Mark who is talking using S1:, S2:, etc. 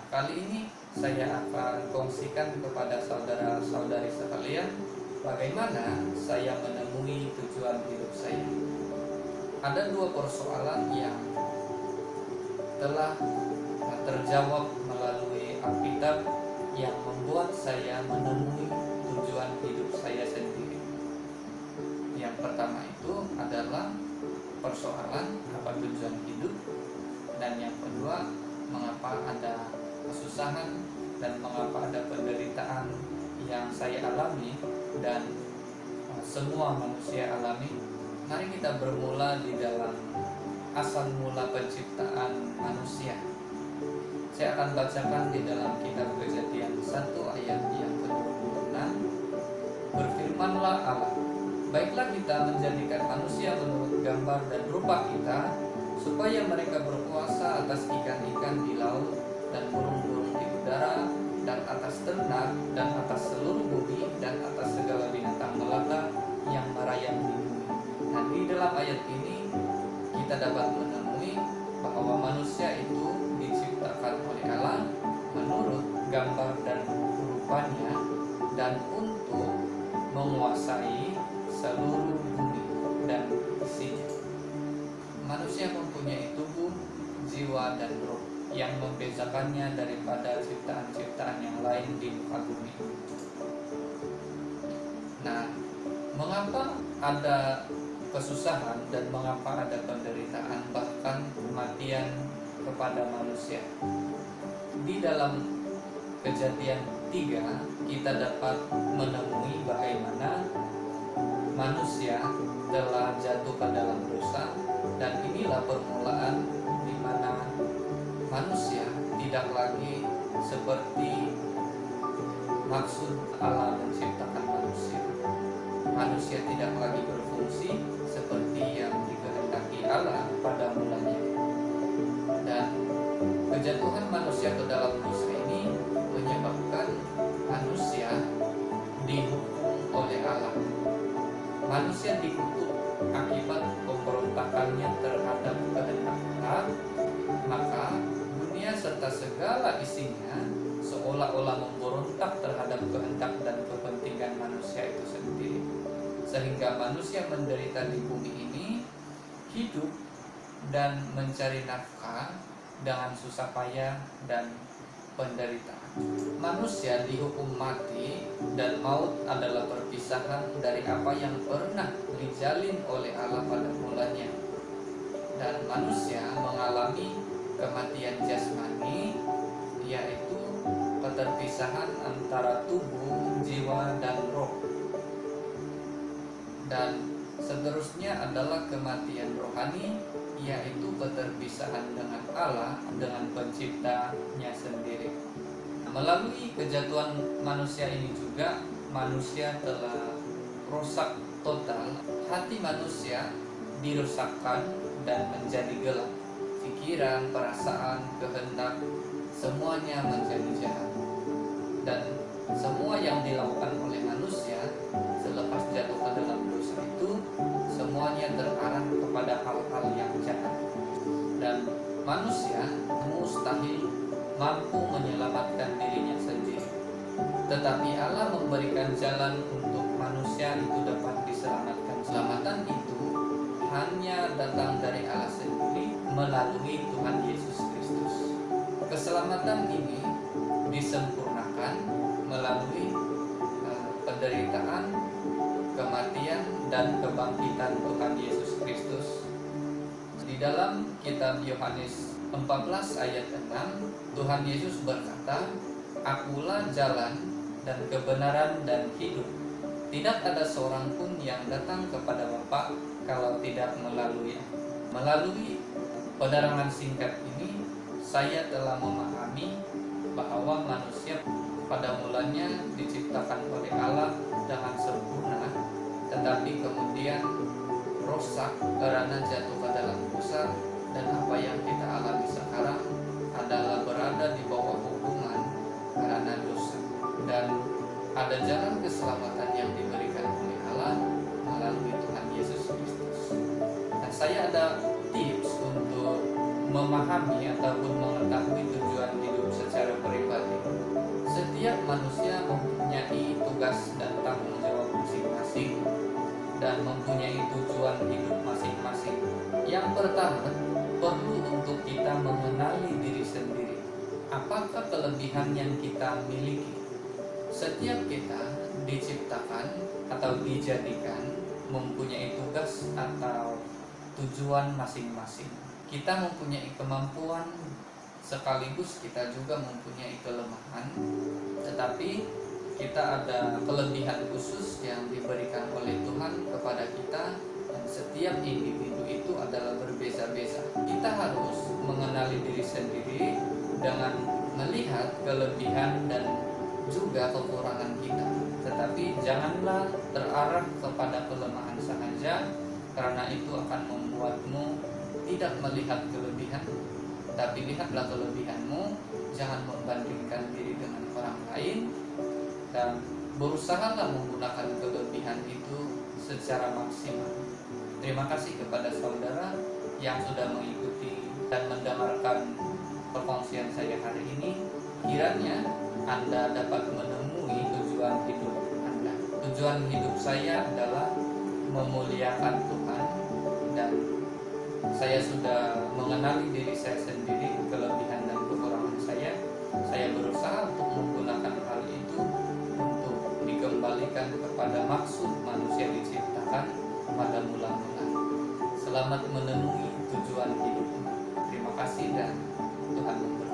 S1: Kali ini saya akan kongsikan kepada saudara-saudari sekalian bagaimana saya menemui tujuan hidup saya. Ada dua persoalan yang telah terjawab melalui Alkitab yang membuat saya menemui tujuan hidup saya sendiri. Yang pertama itu adalah persoalan apa tujuan hidup, dan yang kedua mengapa ada kesusahan dan mengapa ada penderitaan yang saya alami dan semua manusia alami. Mari kita bermula di dalam asal mula penciptaan manusia. Saya akan bacakan di dalam kitab Kejadian 1 ayat yang ke-26. Berfirmanlah Allah, baiklah kita menjadikan manusia menurut gambar dan rupa kita, supaya mereka berkuasa atas ikan-ikan di laut dan burung-burung di udara, dan atas ternak, dan atas seluruh bumi, dan atas segala binatang melata yang merayap di bumi. Nah, di dalam ayat ini kita dapat menemui bahwa manusia itu diciptakan oleh Allah menurut gambar dan rupanya, dan untuk menguasai seluruh bumi dan isinya. Manusia mempunyai tubuh, jiwa, dan roh yang membedakannya daripada ciptaan-ciptaan yang lain di muka bumi. Nah, mengapa ada kesusahan dan mengapa ada penderitaan bahkan kematian kepada manusia? Di dalam Kejadian 3 kita dapat menemui bagaimana manusia telah jatuh ke dalam dosa, dan inilah permulaan di mana manusia tidak lagi seperti maksud Allah menciptakan manusia. Manusia tidak lagi berfungsi seperti yang dikehendaki Allah pada mulanya. Dan kejatuhan manusia ke dalam dosa ini menyebabkan manusia dihukum oleh Allah. Manusia dikutuk akibat pemberontakannya terhadap kehendak Allah, maka dunia serta segala isinya seolah-olah memberontak terhadap kehendak dan kepentingan manusia itu sendiri, sehingga manusia menderita di bumi ini, hidup dan mencari nafkah dengan susah payah dan penderitaan. Manusia dihukum mati, dan maut adalah perpisahan dari apa yang pernah dijalin oleh Allah pada mulanya. Dan manusia mengalami kematian jasmani, yaitu keterpisahan antara tubuh, jiwa, dan roh. Dan seterusnya adalah kematian rohani, yaitu keterpisahan dengan Allah, dengan penciptanya sendiri. Melalui kejatuhan manusia ini juga, manusia telah rusak total. Hati manusia dirusakkan dan menjadi gelap. Pikiran, perasaan, kehendak, semuanya menjadi jahat. Dan semua yang dilakukan oleh manusia selepas jatuh ke dalam dosa itu, semuanya terarah kepada hal-hal yang jahat. Dan manusia mustahil mampu menyelamatkan dirinya sendiri. Tetapi Allah memberikan jalan untuk manusia itu dapat diselamatkan. Keselamatan itu hanya datang dari Allah sendiri melalui Tuhan Yesus Kristus. Keselamatan ini disempurnakan melalui penderitaan, kematian, dan kebangkitan Tuhan Yesus Kristus. Di dalam kitab Yohanes 14 ayat 6, Tuhan Yesus berkata, Akulah jalan dan kebenaran dan hidup. Tidak ada seorang pun yang datang kepada Bapa kalau tidak melalui Aku. Melalui penerangan singkat ini, saya telah memahami bahwa manusia pada mulanya diciptakan oleh Allah dengan sempurna, tetapi kemudian rusak karena jatuh ke dalam dosa, dan apa yang kita alami sekarang adalah berada di bawah hukuman karena dosa. Dan ada jalan keselamatan yang diberikan oleh Allah melalui Tuhan Yesus Kristus. Nah, saya ada tips untuk memahami ataupun mengetahui tujuan hidup secara pertama, perlu untuk kita mengenali diri sendiri. Apakah kelebihan yang kita miliki? Setiap kita diciptakan atau dijadikan mempunyai tugas atau tujuan masing-masing. Kita mempunyai kemampuan, sekaligus kita juga mempunyai kelemahan, tetapi kita ada kelebihan khusus yang diberikan oleh Tuhan kepada kita, dan setiap individu itu adalah berbeza-beza. Kita harus mengenali diri sendiri dengan melihat kelebihan dan juga kekurangan kita, tetapi janganlah terarah kepada kelemahan saja, karena itu akan membuatmu tidak melihat kelebihan. Tapi lihatlah kelebihanmu, jangan membandingkan diri dengan orang lain, dan berusahalah menggunakan kelebihan itu secara maksimal. Terima kasih kepada saudara yang sudah mengikuti dan mendengarkan perkongsian saya hari ini. Kiranya Anda dapat menemui tujuan hidup Anda. Tujuan hidup saya adalah memuliakan Tuhan, dan saya sudah mengenali diri saya sendiri, kelebihan dan kekurangan saya. Saya berusaha untuk menggunakan hal itu untuk dikembalikan kepada maksud manusia diciptakan pada mula-mula. Selamat menemui tujuan hidupmu. Terima kasih dan Tuhan memberkati.